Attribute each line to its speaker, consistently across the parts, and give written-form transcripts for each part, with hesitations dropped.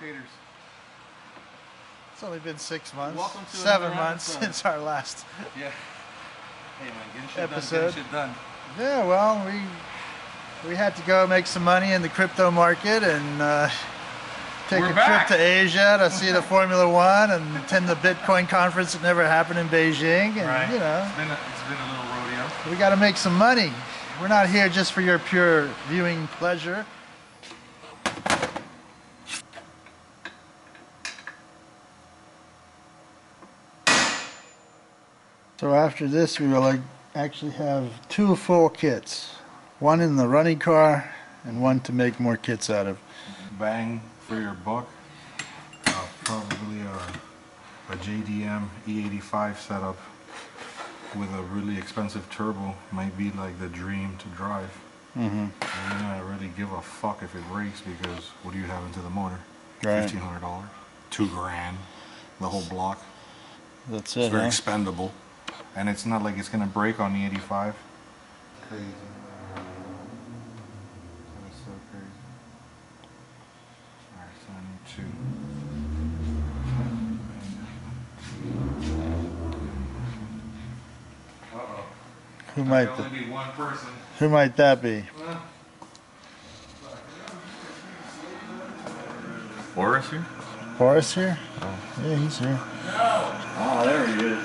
Speaker 1: spectators.
Speaker 2: It's only been 6 months.
Speaker 1: Welcome to
Speaker 2: 7 months since our last
Speaker 1: Hey man, getting shit
Speaker 2: episode.
Speaker 1: done, getting shit done.
Speaker 2: Yeah, well, we had to go make some money in the crypto market and take a trip to Asia to see the Formula One and attend the Bitcoin conference that never happened in Beijing. And you know,
Speaker 1: it's been a little rodeo.
Speaker 2: We got to make some money. We're not here just for your pure viewing pleasure. So after this, we will actually have 2 full kits. One in the running car and one to make more kits out of.
Speaker 1: Bang for your buck. Probably a JDM E85 setup with a really expensive turbo might be like the dream to drive. You don't really give a fuck if it breaks because what do you have into the motor?
Speaker 2: Right.
Speaker 1: $1,500, $2 grand, the whole block.
Speaker 2: That's it.
Speaker 1: It's very expendable, and it's not like it's gonna break on the 85. Crazy. That is so crazy. Alright, so I need 2. Uh-oh.
Speaker 2: Who might
Speaker 1: only be one person.
Speaker 2: Who might that be?
Speaker 1: Boris here?
Speaker 2: Boris here? Oh. Yeah, he's here.
Speaker 3: Oh, there he is.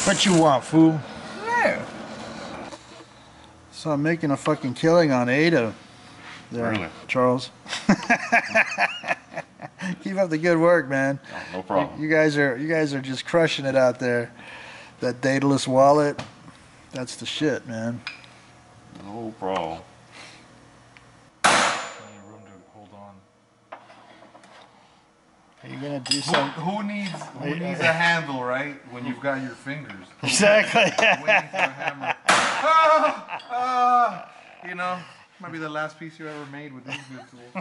Speaker 2: What you want, fool?
Speaker 1: Yeah.
Speaker 2: So I'm making a fucking killing on Ada. There,
Speaker 3: Really?
Speaker 2: Charles. Keep up the good work, man.
Speaker 3: No problem.
Speaker 2: You guys are just crushing it out there. That dataless wallet, that's the shit, man.
Speaker 3: No problem.
Speaker 1: Room to hold on.
Speaker 2: Are you gonna do something?
Speaker 1: Who needs a handle, right? When you've got your fingers.
Speaker 2: Exactly.
Speaker 1: Waiting for a hammer. You know, might be the last piece you ever made with these good tools.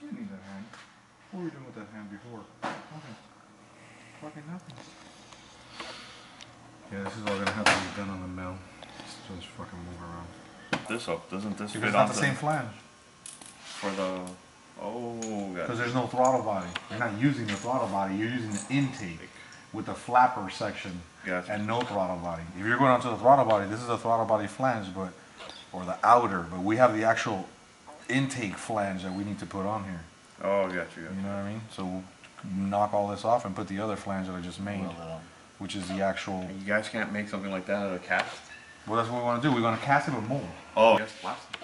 Speaker 1: You need that hand. What were you doing with that hand before? Nothing. Fucking nothing. Yeah, this is all gonna have to be done on the mill. Just fucking move around.
Speaker 3: This up, doesn't this
Speaker 1: Because
Speaker 3: fit
Speaker 1: it's not
Speaker 3: on
Speaker 1: the same flange.
Speaker 3: for the? Oh, got
Speaker 1: Because
Speaker 3: it.
Speaker 1: there's no throttle body. You're not using the throttle body. You're using the intake with the flapper section and no throttle body. If you're going onto the throttle body, this is a throttle body flange, or the outer. But we have the actual intake flange that we need to put on here.
Speaker 3: Oh, got you.
Speaker 1: You know what I mean? So we'll knock all this off and put the other flange that I just made, which is the actual.
Speaker 3: You guys can't make something like that out of cast?
Speaker 1: Well, that's what we want to do. We're going to cast it with mold.
Speaker 3: Oh, yes, plastic.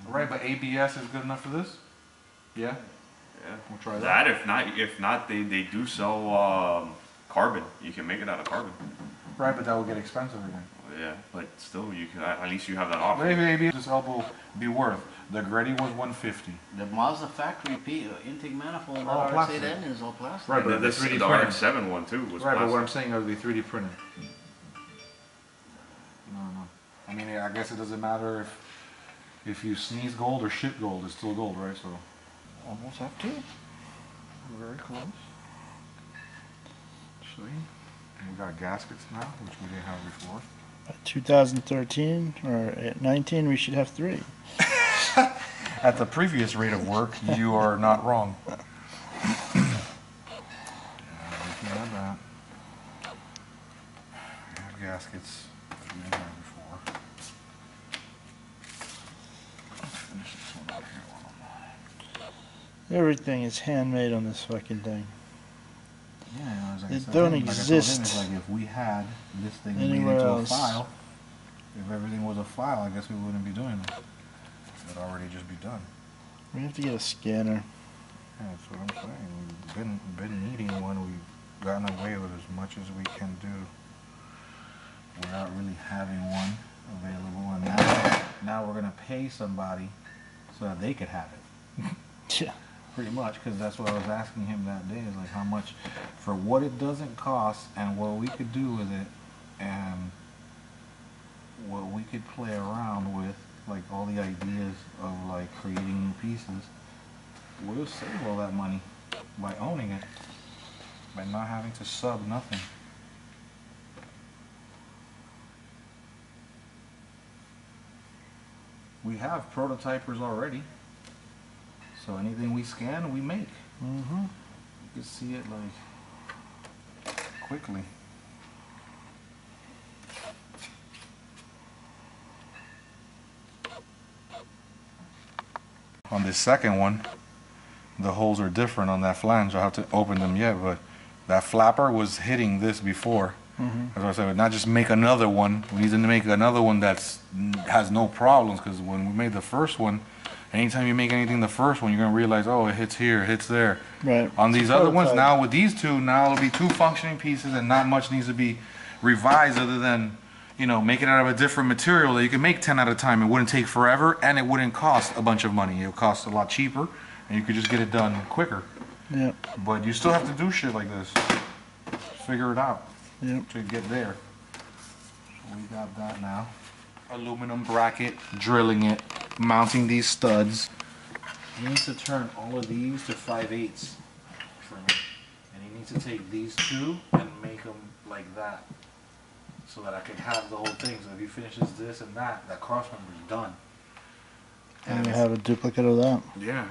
Speaker 1: Right, but ABS is good enough for this? Yeah?
Speaker 3: Yeah.
Speaker 1: We'll try that.
Speaker 3: If not, they do sell carbon. You can make it out of carbon.
Speaker 1: Right, but that will get expensive again.
Speaker 3: Yeah, but still, you can. At least you have that option.
Speaker 1: Maybe ABS this elbow be worth. The Greddy was 150.
Speaker 4: The Mazda factory intake manifold on the
Speaker 1: All
Speaker 4: RX8
Speaker 1: plastic.
Speaker 4: engine is all plastic.
Speaker 1: Right, but
Speaker 3: this
Speaker 1: the 3D
Speaker 3: the
Speaker 1: printed.
Speaker 3: RX7 one too was
Speaker 1: Right,
Speaker 3: plastic.
Speaker 1: but what I'm saying are the 3D printed. No. I mean, I guess it doesn't matter if you sneeze gold or shit gold, it's still gold, right? So almost have to. Very close. See, we got gaskets now, which we didn't have before.
Speaker 2: 2013 or 19, we should have 3.
Speaker 1: At the previous rate of work, you are not wrong. Yeah, we can have that. We have gaskets that we didn't have before. Let's finish this one up here while I'm
Speaker 2: Everything is handmade on this fucking thing.
Speaker 1: Yeah, like
Speaker 2: It don't exist
Speaker 1: it's like if we had this thing made
Speaker 2: anywhere
Speaker 1: into
Speaker 2: else.
Speaker 1: a file, if everything was a file, I guess we wouldn't be doing it. It'd already just be done.
Speaker 2: We have to get a scanner.
Speaker 1: Yeah, that's what I'm saying. We've been needing one. We've gotten away with as much as we can do without really having one available. And now we're gonna pay somebody so that they could have it.
Speaker 2: Yeah.
Speaker 1: Pretty much, because that's what I was asking him that day, is like how much for what it doesn't cost and what we could do with it and what we could play around with, like all the ideas of like creating new pieces. We'll save all that money by owning it, by not having to sub nothing. we have prototypers already. So anything we scan, we make.
Speaker 2: Mm-hmm.
Speaker 1: You can see it like quickly. On this second one, the holes are different on that flange. I have to open them yet, but that flapper was hitting this before. As I said, not just make another one. We need to make another one that's has no problems, because when we made the first one, anytime you make anything the first one, you're gonna realize, oh, it hits here, it hits there.
Speaker 2: Right.
Speaker 1: On these other ones, now with these two, now it'll be two functioning pieces, and not much needs to be revised other than, you know, make it out of a different material that you can make 10 at a time. It wouldn't take forever, and it wouldn't cost a bunch of money. It would cost a lot cheaper, and you could just get it done quicker.
Speaker 2: Yep.
Speaker 1: But you still have to do shit like this. Figure it out.
Speaker 2: Yep.
Speaker 1: To get there. So we got that now. Aluminum bracket, drilling it, mounting these studs. He needs to turn all of these to 5/8 for me. And he needs to take these two and make them like that, so that I can have the whole thing. So if he finishes this and that cross member's done.
Speaker 2: And you have a duplicate of that.
Speaker 1: Yeah.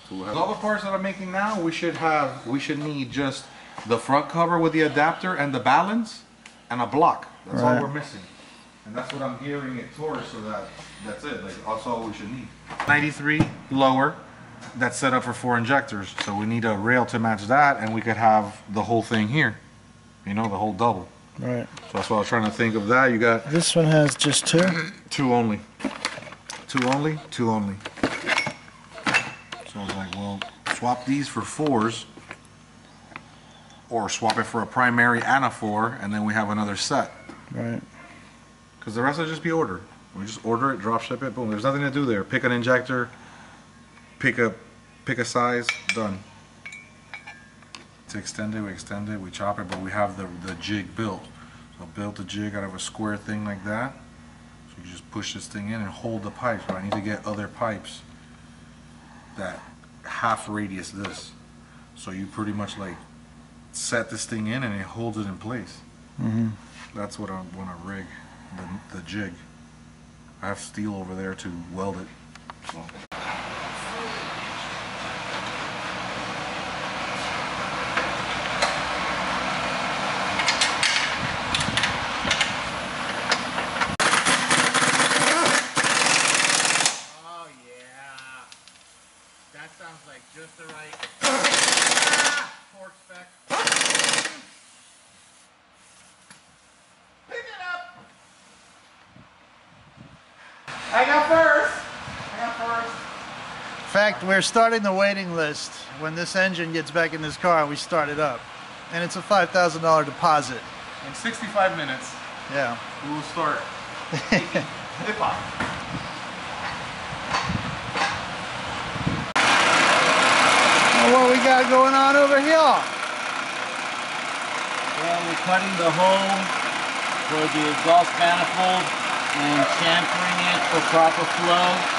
Speaker 1: So we'll have all the parts that I'm making now, we should need just the front cover with the adapter and the balance and a block. That's all we're missing. And that's what I'm gearing it towards, so that's it. Like, that's all we should need. 93 lower, that's set up for 4 injectors. So we need a rail to match that, and we could have the whole thing here. You know, the whole double.
Speaker 2: Right.
Speaker 1: So that's what I was trying to think of that. You got
Speaker 2: This one has just 2?
Speaker 1: 2 only. 2 only, 2 only. So I was like, well, swap these for 4s. Or swap it for a primary and a 4, and then we have another set.
Speaker 2: Right.
Speaker 1: Because the rest will just be ordered. We just order it, drop ship it, boom. There's nothing to do there. Pick an injector, pick a size, done. To extend it, we chop it, but we have the jig built. So build the jig out of a square thing like that. So you just push this thing in and hold the pipes. But I need to get other pipes that half radius this. So you pretty much like set this thing in and it holds it in place. That's what I want to rig, the jig. I have steel over there to weld it. So.
Speaker 4: Oh yeah. That sounds like just the right torque spec.
Speaker 1: I got first.
Speaker 2: In fact, we're starting the waiting list when this engine gets back in this car and we start it up. And it's a $5,000 deposit.
Speaker 1: In 65 minutes,
Speaker 2: Yeah.
Speaker 1: we will start hip-hop.
Speaker 2: Well, what we got going on over here?
Speaker 4: Well, we're cutting the hole for the exhaust manifold and chamfering it for proper flow.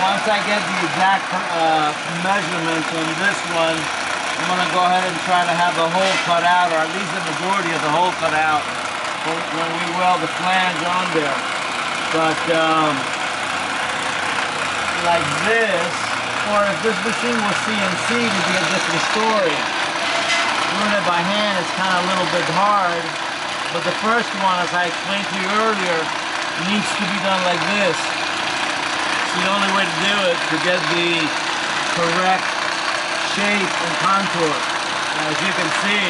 Speaker 4: Once I get the exact measurements on this one, I'm going to go ahead and try to have the hole cut out, or at least the majority of the hole cut out when we weld the flange on there. But like this, or if this machine was CNC, it would be a different story. Doing it by hand is kind of a little bit hard, but the first one, as I explained to you earlier, needs to be done like this. It's the only way to do it, to get the correct shape and contour. And as you can see,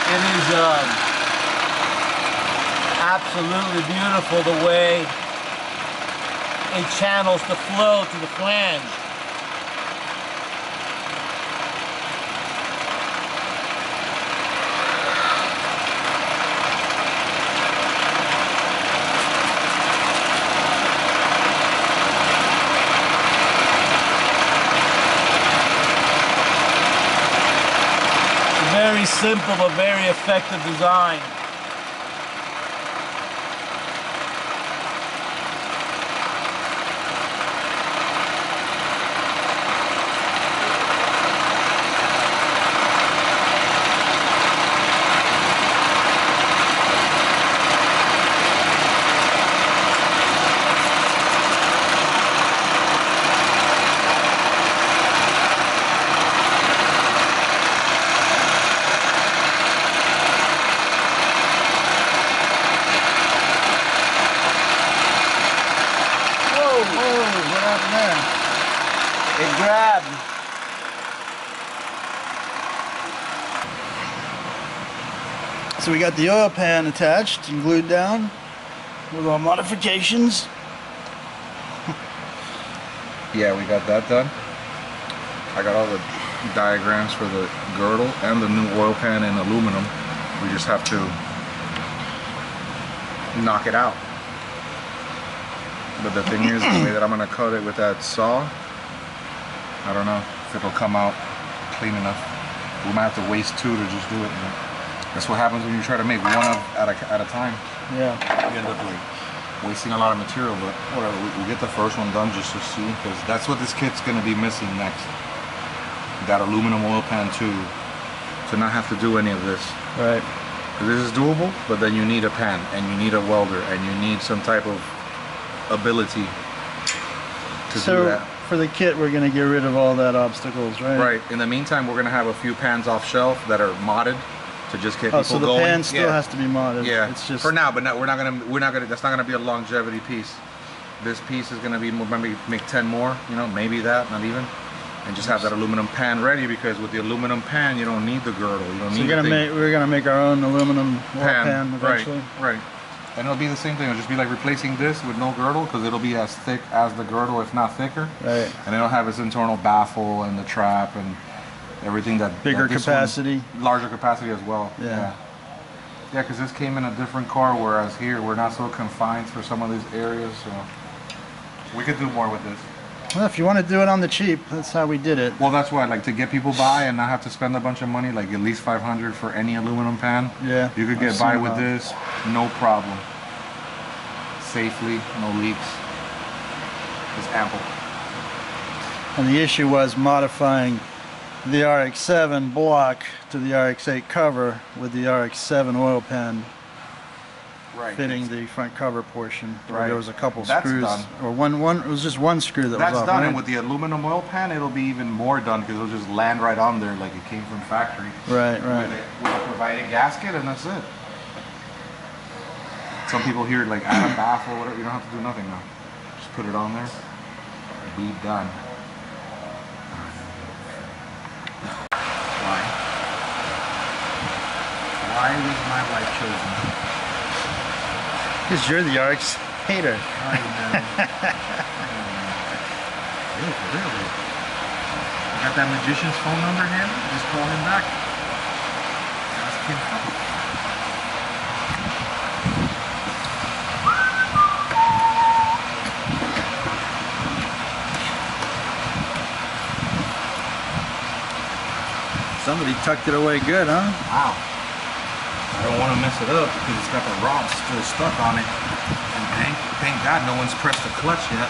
Speaker 4: it is absolutely beautiful the way it channels the flow to the flange. Very simple but very effective design.
Speaker 2: there.
Speaker 4: It grabbed.
Speaker 2: So we got the oil pan attached and glued down with all modifications.
Speaker 1: Yeah, we got that done. I got all the diagrams for the girdle and the new oil pan in aluminum. We just have to knock it out. But the thing is, the way that I'm gonna cut it with that saw, I don't know if it'll come out clean enough. We might have to waste two to just do it. But that's what happens when you try to make one at a time.
Speaker 2: Yeah.
Speaker 1: You end up like wasting a lot of material, but whatever. We'll get the first one done just to see, because that's what this kit's gonna be missing next. That aluminum oil pan too, to not have to do any of this.
Speaker 2: Right.
Speaker 1: This is doable, but then you need a pan and you need a welder and you need some type of ability to do that.
Speaker 2: For the kit, we're going to get rid of all that obstacles, right?
Speaker 1: Right. In the meantime, we're going to have a few pans off shelf that are modded to just get people
Speaker 2: so the
Speaker 1: going.
Speaker 2: pan still has to be modded.
Speaker 1: Yeah.
Speaker 2: It's just
Speaker 1: for now, but we're not gonna. That's not gonna be a longevity piece. This piece is gonna be maybe make 10 more. You know, maybe that, not even. And just have that aluminum pan ready, because with the aluminum pan, you don't need the girdle. You don't need.
Speaker 2: We're gonna make our own aluminum pan eventually.
Speaker 1: Right. And it'll be the same thing. It'll just be like replacing this with no girdle, because it'll be as thick as the girdle, if not thicker.
Speaker 2: Right.
Speaker 1: And it'll have its internal baffle and the trap and everything that
Speaker 2: bigger capacity,
Speaker 1: larger capacity as well.
Speaker 2: Yeah.
Speaker 1: Yeah, because this came in a different car, whereas here we're not so confined for some of these areas. So we could do more with this.
Speaker 2: Well, if you want to do it on the cheap, that's how we did it.
Speaker 1: Well, that's why, like, to get people by and not have to spend a bunch of money, like at least $500 for any aluminum pan.
Speaker 2: Yeah.
Speaker 1: You could get by with this, no problem. Safely, no leaks. It's ample.
Speaker 2: And the issue was modifying the RX-7 block to the RX-8 cover with the RX-7 oil pan.
Speaker 1: Right.
Speaker 2: Fitting the front cover portion.
Speaker 1: Right.
Speaker 2: There was a couple
Speaker 1: That's
Speaker 2: screws,
Speaker 1: done.
Speaker 2: or one. It was just one screw that
Speaker 1: That's
Speaker 2: was off.
Speaker 1: done,
Speaker 2: Right?
Speaker 1: and with the aluminum oil pan, it'll be even more done, because it'll just land right on there like it came from factory.
Speaker 2: Right.
Speaker 1: With a provided gasket, and that's it. Some people here like add a baffle, whatever. You don't have to do nothing now. Just put it on there. Be done. Why was my wife chosen?
Speaker 2: Because you're the RX hater.
Speaker 1: I know. Really? Got that magician's phone number handy? Just call him back. Ask him something.
Speaker 2: Somebody tucked it away good, huh?
Speaker 1: Wow. I don't want to mess it up because it's got the rods still stuck on it. And thank God no one's pressed the clutch yet.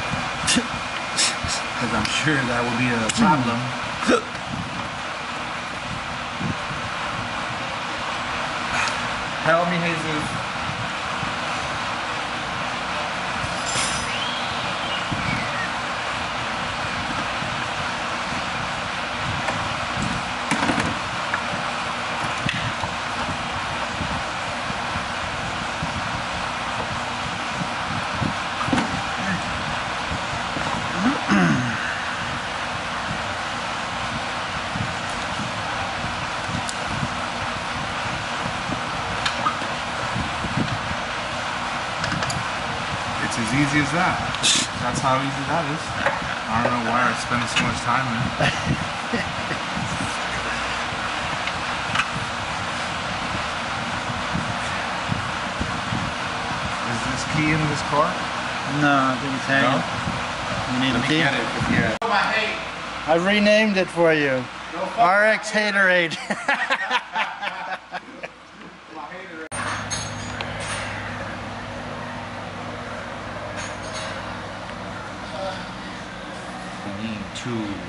Speaker 1: Because I'm sure that would be a problem. Help me, Jesus. It's as easy as that. That's how easy that is. I don't know why I spend so much time in it. Is this key in this car?
Speaker 2: No, I think it's hanging.
Speaker 1: No?
Speaker 2: You need
Speaker 1: Let
Speaker 2: a
Speaker 1: me
Speaker 2: key.
Speaker 1: get it. Yeah.
Speaker 2: I renamed it for you. RX8.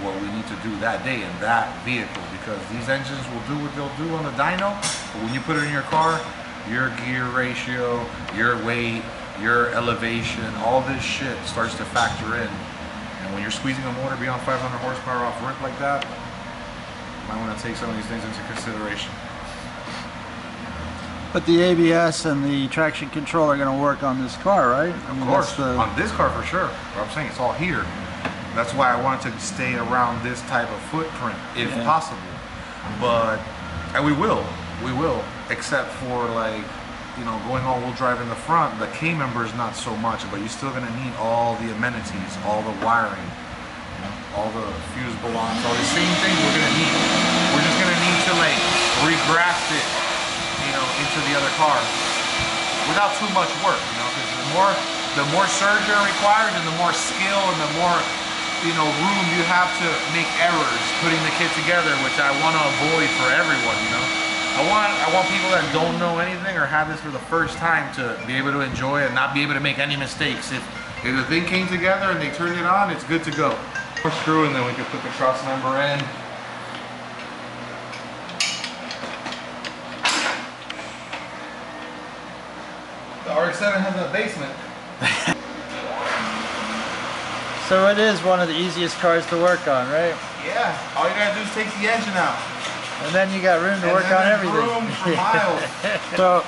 Speaker 1: What we need to do that day in that vehicle, because these engines will do what they'll do on the dyno, but when you put it in your car, your gear ratio, your weight, your elevation, all this shit starts to factor in. And when you're squeezing a motor beyond 500 horsepower off rip like that, you might want to take some of these things into consideration.
Speaker 2: But the ABS and the traction control are going to work on this car, right?
Speaker 1: Of course, on this car for sure. But I'm saying it's all here. That's why I wanted to stay around this type of footprint, if possible. But, and we will, except for like, you know, going all-wheel drive in the front. The K member is not so much, but you're still gonna need all the amenities, all the wiring, you know, all the fuse balance, all the same things we're gonna need. We're just gonna need to like regraft it, you know, into the other car without too much work, you know, because the more surgery required and the more skill and the more, you know, room you have to make errors putting the kit together, which I want to avoid for everyone, you know. I want people that don't know anything or have this for the first time to be able to enjoy it and not be able to make any mistakes. If the thing came together and they turned it on, it's good to go. More screw and then we can put the cross member in. The RX-7 has a basement.
Speaker 2: So it is one of the easiest cars to work on, right?
Speaker 1: Yeah, all you gotta do is take the engine out.
Speaker 2: And then you got room to work on everything.
Speaker 1: Room for miles.
Speaker 2: So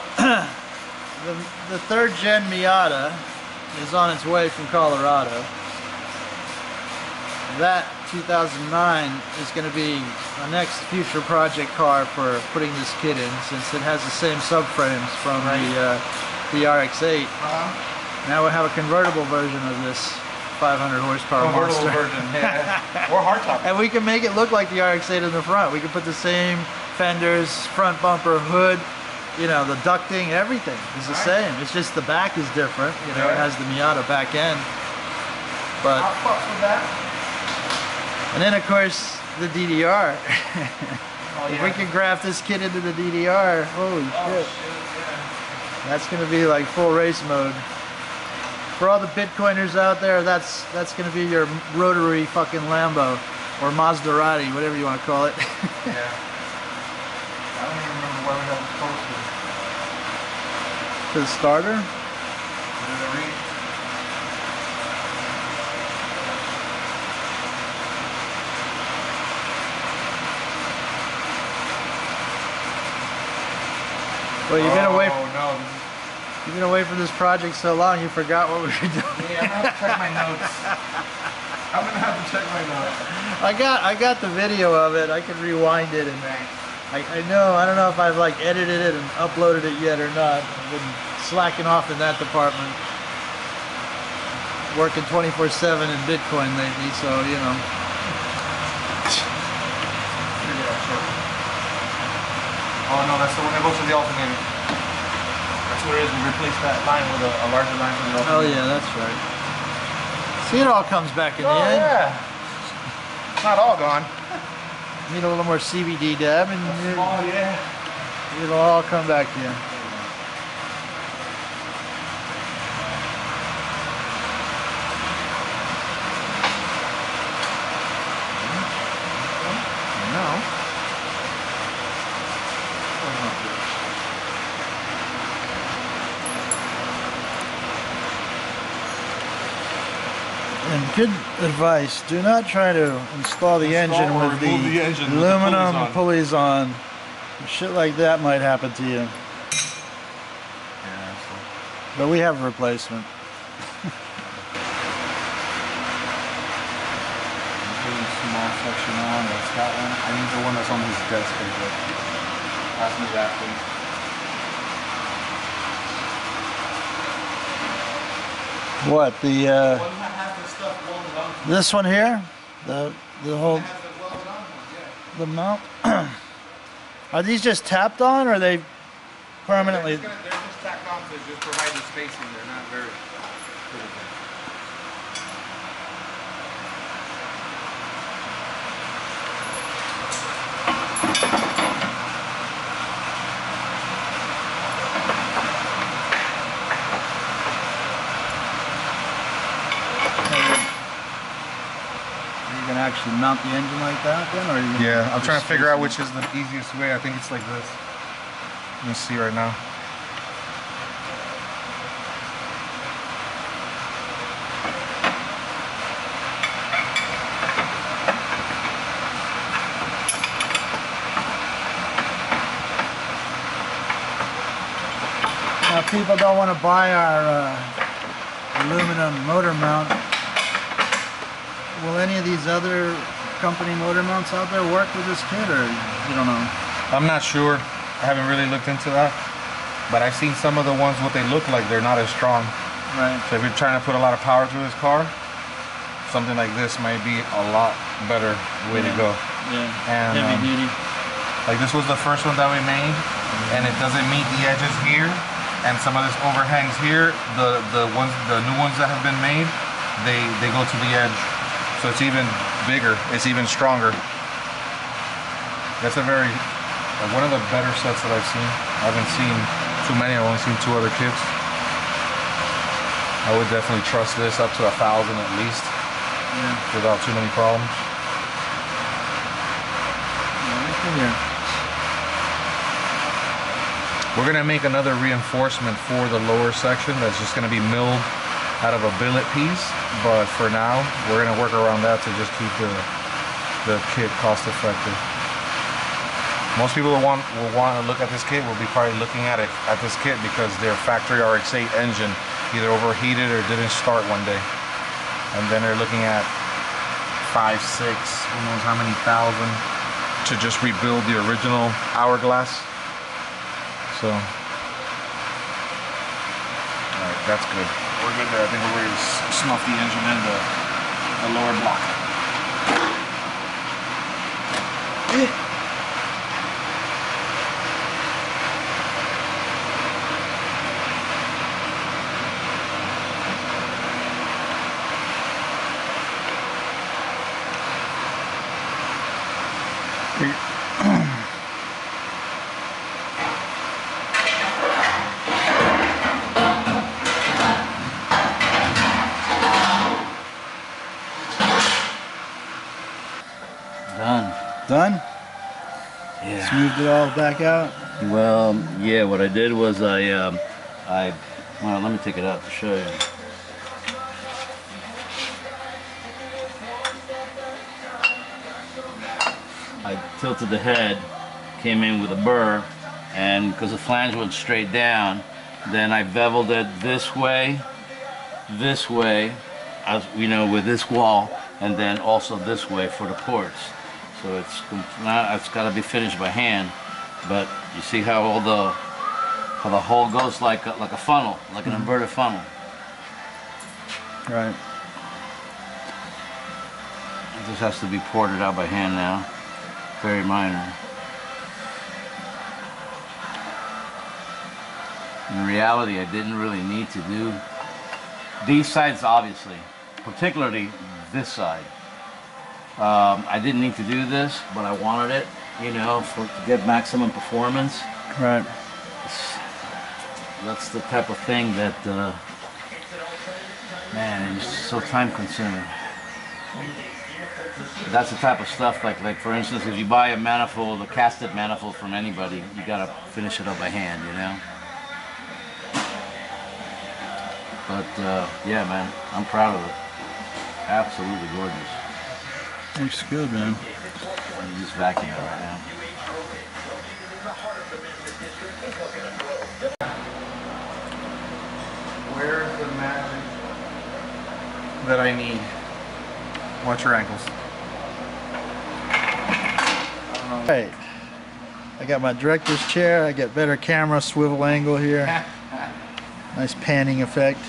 Speaker 2: the third gen Miata is on its way from Colorado. That 2009 is going to be the next future project car for putting this kit in, since it has the same subframes from the RX8. Now we'll have a convertible version of this 500 horsepower monster.
Speaker 1: Version, yeah. Or hardtop.
Speaker 2: And we can make it look like the RX-8 in the front. We can put the same fenders, front bumper, hood, you know, the ducting, everything is the same. It's just the back is different. You know, it has the Miata back end. But
Speaker 1: I'll fuck with that.
Speaker 2: and then of course the DDR. If we can graft this kit into the DDR, holy shit. That's gonna be like full race mode. For all the Bitcoiners out there, that's gonna be your rotary fucking Lambo or Maserati, whatever you want to call it.
Speaker 1: Yeah. I don't even remember where we have it posted.
Speaker 2: To the starter. Well, you've been away.
Speaker 1: Oh no.
Speaker 2: You've been away from this project so long, you forgot what we were doing.
Speaker 1: Yeah, I'm gonna have to check my notes. I'm gonna have to check my notes.
Speaker 2: I got the video of it. I can rewind it, and I don't know if I've like edited it and uploaded it yet or not. I've been slacking off in that department. Working 24/7 in Bitcoin lately, so you know.
Speaker 1: Oh no, that's the one that goes to the alternator. That's what it is. We replace that line with a larger line for the alternator.
Speaker 2: Oh yeah, that's right. See, it all comes back in the end.
Speaker 1: Yeah. It's not all gone.
Speaker 2: Need a little more CBD dab, and it'll all come back in.
Speaker 1: No.
Speaker 2: And good advice, do not try to install the engine with the aluminum pulleys on. Shit like that might happen to you.
Speaker 1: Yeah,
Speaker 2: But we have a replacement.
Speaker 1: Small section on, that's that one. I need the one that's on his desk. Pass me that, please.
Speaker 2: What, the this one here? The whole the mount? Are these just tapped on, or are they permanently?
Speaker 1: They're just tacked on to just provide the spacing. They're not very critical.
Speaker 2: Actually mount the engine like that then, or are you
Speaker 1: Yeah, I'm trying to figure out which is the easiest way. I think it's like this. Let me see right now.
Speaker 2: Now, people don't want to buy our aluminum motor mount. will any of these other company motor mounts out there work with this kit, or you don't know?
Speaker 1: I'm not sure. I haven't really looked into that. But I've seen some of the ones, what they look like, they're not as strong.
Speaker 2: Right.
Speaker 1: So if you're trying to put a lot of power through this car, something like this might be a lot better way to go.
Speaker 4: Yeah.
Speaker 1: And
Speaker 4: Heavy duty.
Speaker 1: like this was the first one that we made, and it doesn't meet the edges here, and some of this overhangs here. The new ones that have been made, they go to the edge, so it's even bigger. It's even stronger. That's a very one of the better sets that I've seen. I haven't seen too many. I've only seen 2 other kits. I would definitely trust this up to 1,000 at least, without too many problems. We're gonna make another reinforcement for the lower section that's just gonna be milled out of a billet piece. But for now, we're gonna work around that to just keep the kit cost effective. Most people will want to look at this kit will be probably looking at this kit because their factory RX8 engine either overheated or didn't start one day, and then they're looking at 5, 6, who knows how many thousand to just rebuild the original hourglass. So, all right, that's good. We're good there. I think we're ready to snuff the engine and the lower block.
Speaker 2: Done?
Speaker 4: Yeah.
Speaker 2: Smoothed it all back out?
Speaker 4: Well, yeah, what I did was well, let me take it out to show you. I tilted the head, came in with a burr, and because the flange went straight down, then I beveled it this way, as you know, with this wall, and then also this way for the ports. So it's got to be finished by hand, but you see how the hole goes like a funnel, like an inverted funnel.
Speaker 2: Right.
Speaker 4: It just has to be ported out by hand now. Very minor. In reality, I didn't really need to do these sides, obviously, particularly this side. I didn't need to do this, but I wanted it, you know, to get maximum performance.
Speaker 2: Right.
Speaker 4: That's the type of thing that, man, it's so time consuming. That's the type of stuff, like for instance, if you buy a manifold, a casted manifold from anybody, you gotta finish it up by hand, you know? But, yeah, man, I'm proud of it. Absolutely gorgeous.
Speaker 2: Looks good, man.
Speaker 4: I'm just vacuuming it right now.
Speaker 1: Where's the magic that I need? Watch your ankles.
Speaker 2: Right. I got my director's chair. I got better camera swivel angle here. Nice panning effect.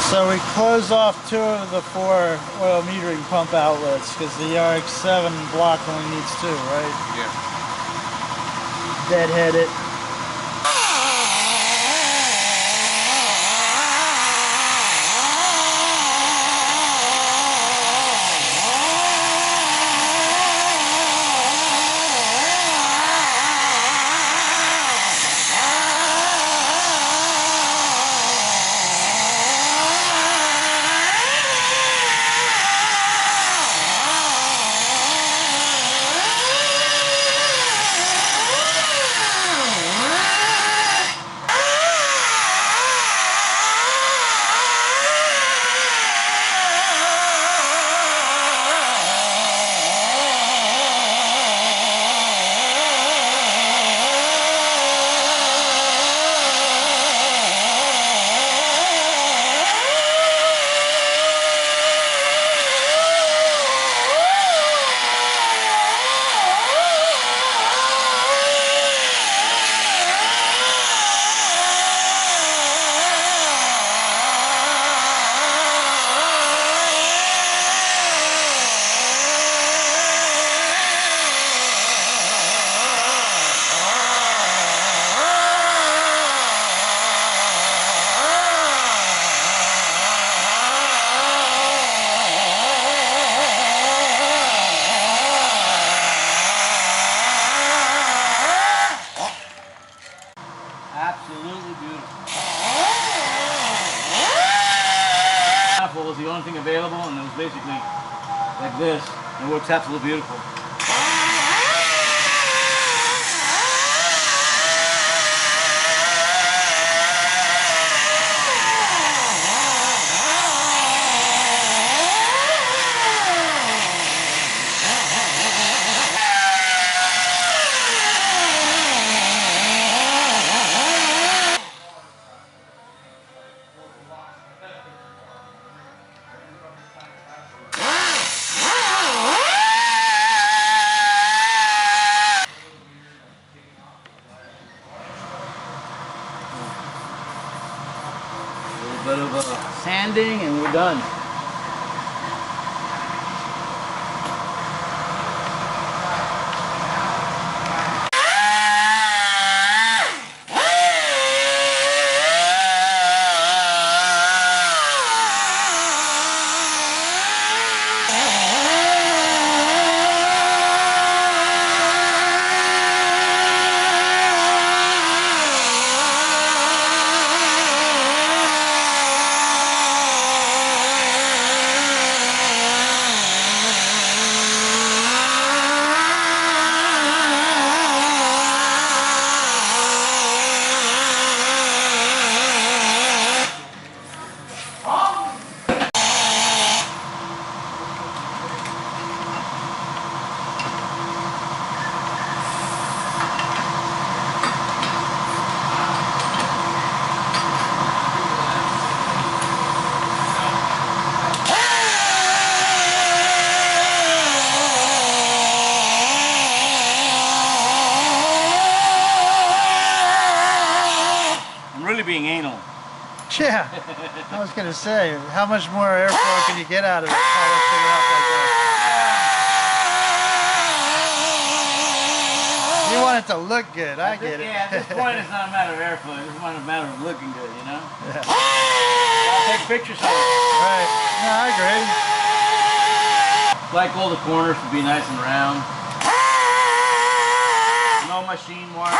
Speaker 2: So we closed off 2 of the 4 oil metering pump outlets because the RX7 block only needs 2, right?
Speaker 1: Yeah.
Speaker 2: Deadhead it.
Speaker 4: basically like this. It works absolutely beautiful. Bit of sanding and we're done. Being anal.
Speaker 2: Yeah, I was gonna say, how much more airflow can you get out of it? All that thing out like that. You want it to look good, I get it.
Speaker 4: Yeah, at this point it's not a matter of airflow, it's a matter of looking good, you know? Yeah. I'll take pictures of it.
Speaker 2: Right, no, I agree.
Speaker 4: Like all the corners to be nice and round. No machine marks.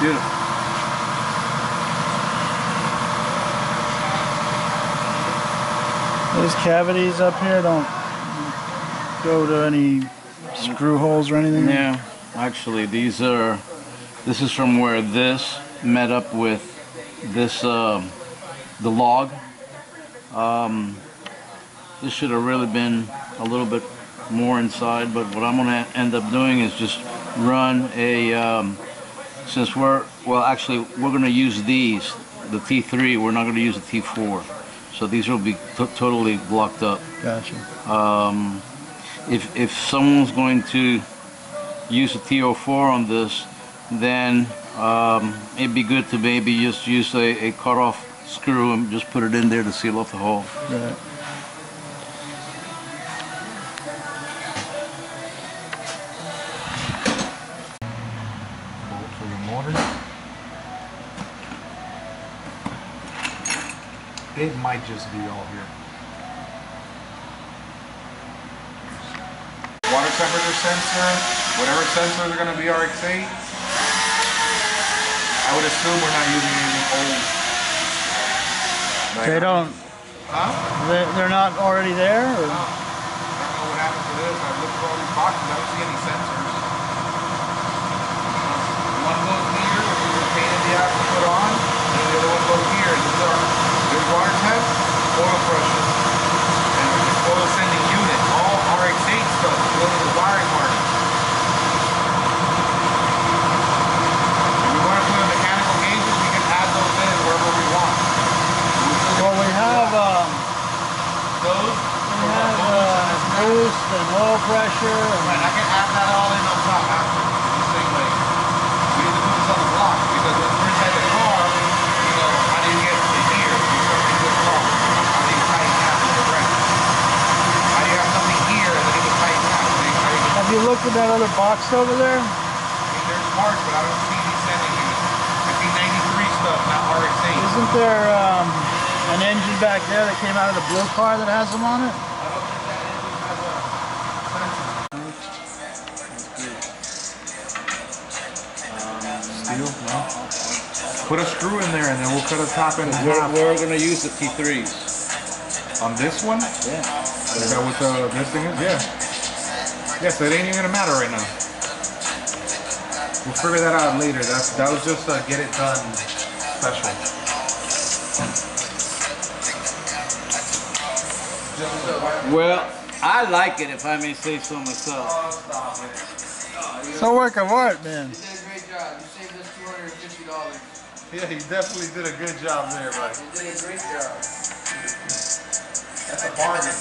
Speaker 4: Beautiful.
Speaker 2: Those cavities up here don't go to any screw holes or anything?
Speaker 4: Yeah, actually this is from where this met up with this, the log. This should have really been a little bit more inside, but what I'm gonna end up doing is just run a, since we're gonna use these, the T3, we're not gonna use the T4. So these will be totally blocked up.
Speaker 2: Gotcha.
Speaker 4: If someone's going to use a T04 on this, then it'd be good to maybe just use a cut-off screw and just put it in there to seal off the hole.
Speaker 2: Right.
Speaker 1: For your motor. It might just be all here. Water temperature sensor, whatever sensors are going to be RX8. I would assume we're not using anything old.
Speaker 2: They don't.
Speaker 1: Huh?
Speaker 2: They're not already there? Or?
Speaker 1: No. I don't know what happened to this. I looked through all these boxes. I don't see any sensors. One goes here, which is a pain in the ass to put on, and the other one goes here. These are good water test, oil pressure, and oil sending unit. All RX8 stuff. Go to the wiring harness. If we want to put in mechanical gauges, we can add those in wherever we want. We still
Speaker 4: pressure.
Speaker 1: Right, I can add that all in on top after. The same way. We need to put this on the block because when we're inside the car, you know, how do you get to here? You start in this car. How do you tighten that to the rest? How do you have something here and then you can tighten that?
Speaker 2: Have you looked at that other box over there?
Speaker 1: I mean, there's parts, but I don't see these sending you. I see 93 stuff, not RX8.
Speaker 2: Isn't there an engine back there that came out of the blue car that has them on it?
Speaker 1: I don't think that engine has a sensor. Steel? No. Put a screw in there and then we'll cut a top in half.
Speaker 5: We're going to use the T3s.
Speaker 1: On this one?
Speaker 5: Yeah.
Speaker 1: Is that what this thing is? Yeah. Yeah, so it ain't even gonna matter right now. We'll figure that out later. That was just a get it done special.
Speaker 5: Well, I like it, if I may say so myself.
Speaker 2: It's a work of art, man.
Speaker 6: You did a great job. You saved us $250.
Speaker 1: Yeah, he definitely did a good job there, buddy.
Speaker 6: You did a great job.
Speaker 1: That's a bargain.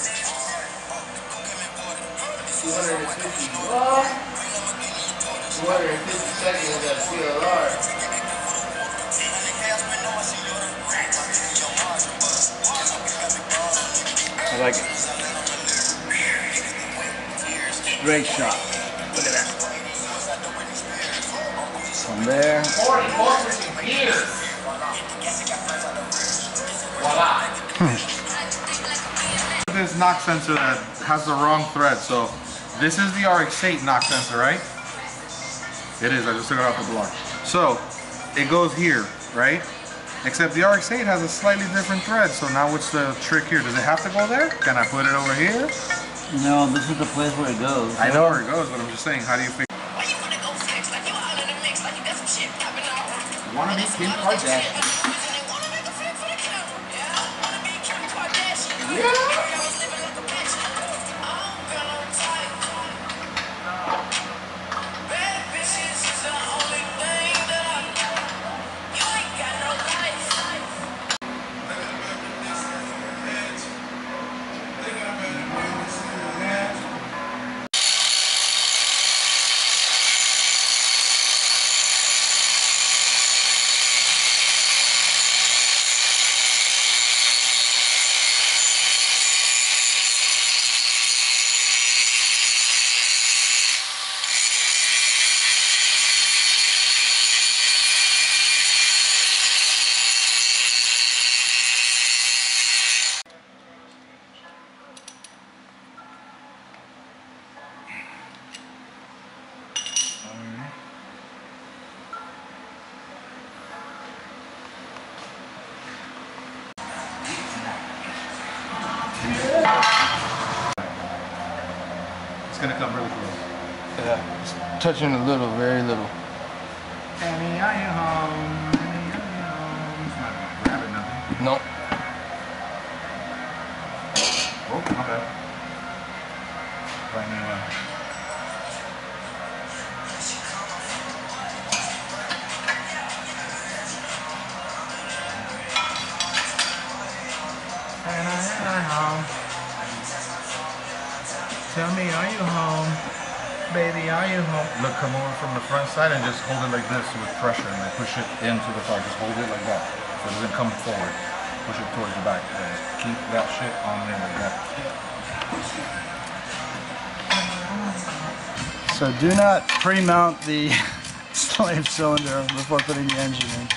Speaker 6: 250. 250 seconds at CLR.
Speaker 5: I like it. Great shot. Look at that. From there.
Speaker 6: 40 voltage gears. Voila.
Speaker 1: This knock sensor that has the wrong thread. So this is the RX8 knock sensor, right? It is. I just took it off the block. So it goes here, right? Except the RX8 has a slightly different thread. So now what's the trick here? Does it have to go there? Can I put it over here?
Speaker 4: No, this is the place where it goes.
Speaker 1: I know where it goes, but I'm just saying, how do you figure?
Speaker 6: Wanna be Kim Kardashian?
Speaker 1: It's gonna come really close.
Speaker 5: Yeah, just touching a little, very little.
Speaker 1: Annie, are you home? Annie, are you home? It's not gonna grab it nothing.
Speaker 5: Nope.
Speaker 1: Oh, my bad. Right now. Tell me, are you home? Baby, are you home? Look, come over from the front side and just hold it like this with pressure and then push it into the car. Just hold it like that so it doesn't come forward. Push it towards the back. And keep that shit on there like that.
Speaker 2: So do not pre-mount the slave cylinder before putting the engine in.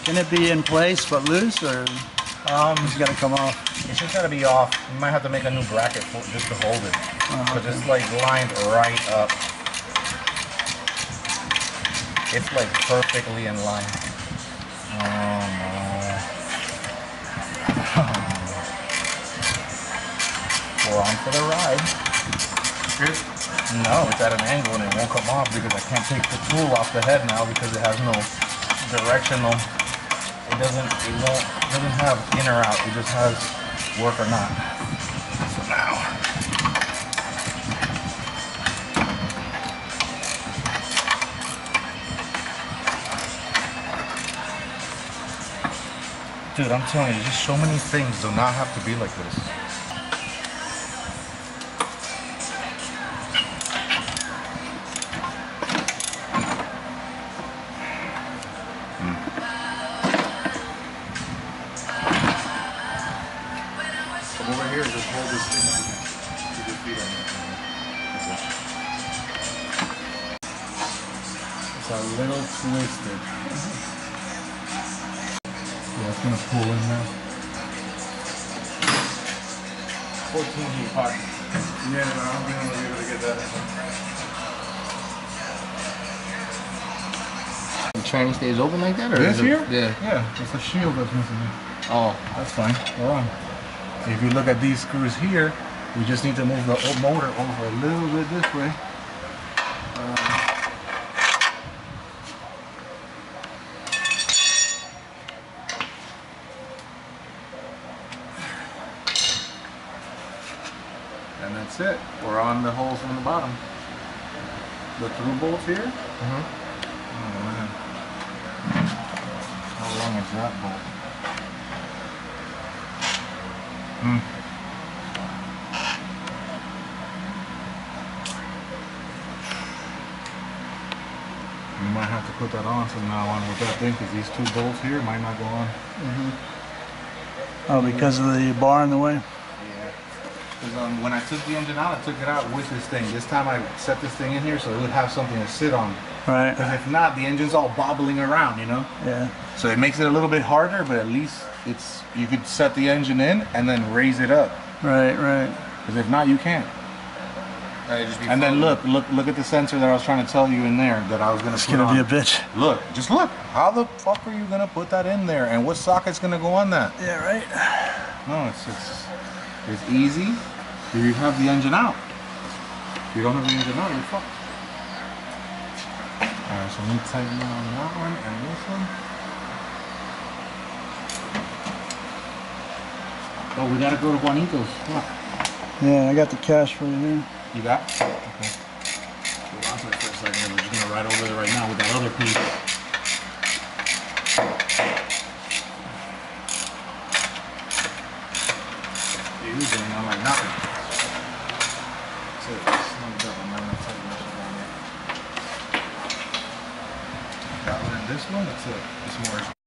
Speaker 2: Can it be in place but loose, or it's got to come off?
Speaker 1: It's just gotta be off. You might have to make a new bracket for, just to hold it. But it's like lined right up. It's like perfectly in line. Oh no. We're on for the ride. No, it's at an angle and it won't come off because I can't take the tool off the head now because it has no directional. It doesn't have in or out. It just has work or not. So now. Dude, I'm telling you, just so many things do not have to be like this. feet on it.
Speaker 4: It's a little twisted.
Speaker 1: Yeah, it's gonna pull in now.
Speaker 4: 14 heat part.
Speaker 1: Yeah, but I don't think I'm gonna be able to get that.
Speaker 7: The tranny stays open like that, or
Speaker 1: This
Speaker 7: is it,
Speaker 1: here?
Speaker 7: Yeah.
Speaker 1: Yeah, it's a shield that's missing.
Speaker 7: Oh,
Speaker 1: That's fine. We're on. If you look at these screws here, we just need to move the motor over a little bit this way. And that's it. We're on the holes on the bottom. The through bolts here. Oh man. How long is that bolt? You might have to put that on from now on with that thing, because these two bolts here might not go on.
Speaker 2: Oh, because of the bar in the way?
Speaker 1: Yeah. Because when I took the engine out, I took it out with this thing. This time I set this thing in here so it would have something to sit on.
Speaker 2: Right.
Speaker 1: Because if not, the engine's all bobbling around, you know?
Speaker 2: Yeah.
Speaker 1: So it makes it a little bit harder, but at least you could set the engine in and then raise it up.
Speaker 2: Right, right.
Speaker 1: Because if not, you can't.
Speaker 7: just be
Speaker 1: And then
Speaker 7: floating.
Speaker 1: look at the sensor that I was trying to tell you in there that I was gonna
Speaker 2: It's
Speaker 1: put
Speaker 2: gonna
Speaker 1: on.
Speaker 2: be a bitch.
Speaker 1: Look, just look. How the fuck are you gonna put that in there? And what socket's gonna go on that?
Speaker 2: Yeah, right.
Speaker 1: No, it's easy. You have the engine out. If you don't have the engine out, you're fucked. Alright, so let me tighten on that one and this one. Oh, we gotta go to Juanito's. What?
Speaker 2: Yeah, I got the cash for you here.
Speaker 1: You got? Okay. Hold on to it for a second. We're just gonna ride over there right now with that other piece. You're doing on like nothing. That's it. Snugged up. I'm not gonna tighten that shit down yet. Got one in this one. That's it. It's more.